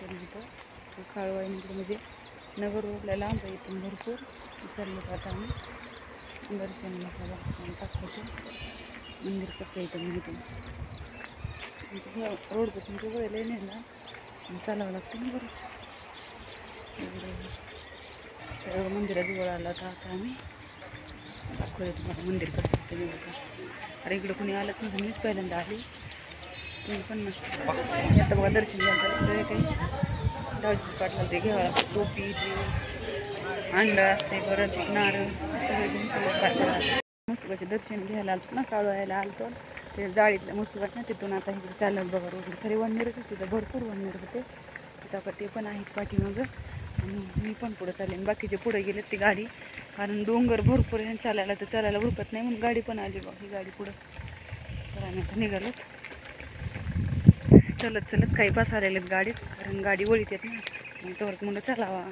पण तिथं काळवाई म्हणजे नगर रोडला लांब आहे इथून भरपूर चाललो आता आम्ही दर्शनाला दाखवतो मंदिर कसं येतं मी इथून म्हणजे रोडपासून जवळ नेला चालावं लागतं ना बरंच मंदिराजवळ आला तर आता आम्ही दाखवलं तुम्हाला मंदिर कसं येतं बघा. अरे इकडं कोणी आलंच नसेल मीच पहिल्यांदा आली तुम्ही पण नसतं आता बघा दर्शन घ्यायचं असतं काही दावजीच पाटला ते घ्यावं लागतं टोपी ते अंडा असते परत नारळ सगळे घेऊन चालत मसुबाचे दर्शन घ्यायला आलतो ना काळवायला आलतो ते जाळीतल्या मसुबात ना तिथून आता इकडे चालत बघा रोड सारे वननेरच तिथं भरपूर वननेर होते तिथं ते पण आहेत पाठीमागं आणि मी पण पुढं चालले बाकीचे पुढे गेलेत ती गाडी कारण डोंगर भरपूर आहे चालायला तर चालायला उरकत नाही म्हणून गाडी पण आली बघ ही गाडी पुढं तर आम्ही आता निघालो चलत चलत काही पास आलेले आहेत गाडीत कारण गाडी वळीत येत ना मग तोवर म्हणलं चलावा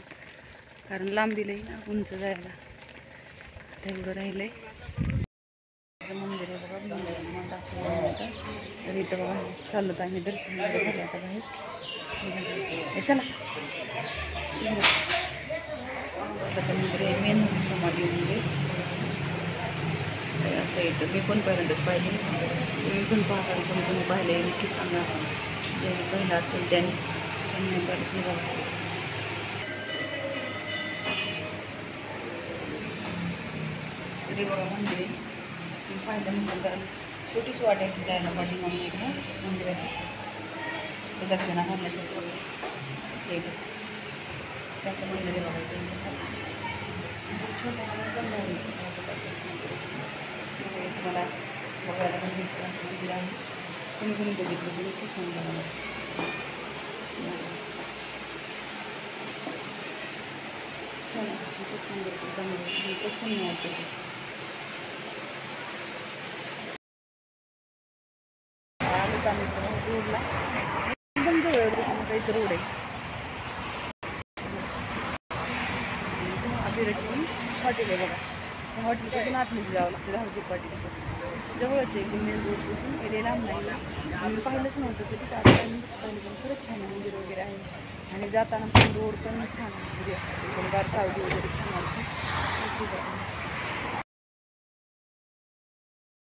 कारण लांबीला ना उंच जायला तेवढं राहिलं आहे मंदिर आहे बघा मंदिर दाखवलं तर इथं बघा चाललं तर आम्ही दर्शन झालं आता बाहेर चला त्याचं मंदिर आहे मेन समाधी मंदिर असं येतं मी पण पहिल्यांदाच पाहिले तुम्ही पण पाहता कोणी कोणी पाहिले नक्की सांगा ज्यांनी पहिलं असेल त्यांनी बघा तरी बघा मंदिर आहे मी पाहिलं नसेल कारण छोटीच वाटायची जायला पाठीमागून इकडं मंदिराची प्रदक्षिणा घालण्यासाठी असं येतं त्याचं मंदिर आहे बघा मला बघायला पण मंदिर आहे कोणी कोणी बघितलं तरी नक्की सांगा मला छान असं छोटंच मंदिर चांगलं कसं नाही वाटतं आलो तर आम्ही रोडला एकदम जवळ बसून काही रोड आहे अभिरची हॉटेल आहे बघा त्या हॉटेलपासून आतमध्ये जावं लागतं धावजी पाटील जवळच आहे एकदम मेन रोडपासून एरिया लांब नाही आम्ही पाहिलंच नव्हतं कधीच आता पाहिलं पण खरंच छान मंदिर वगैरे आहे आणि जाताना पण रोड पण छान म्हणजे एकदम गार सावली वगैरे छान वाटते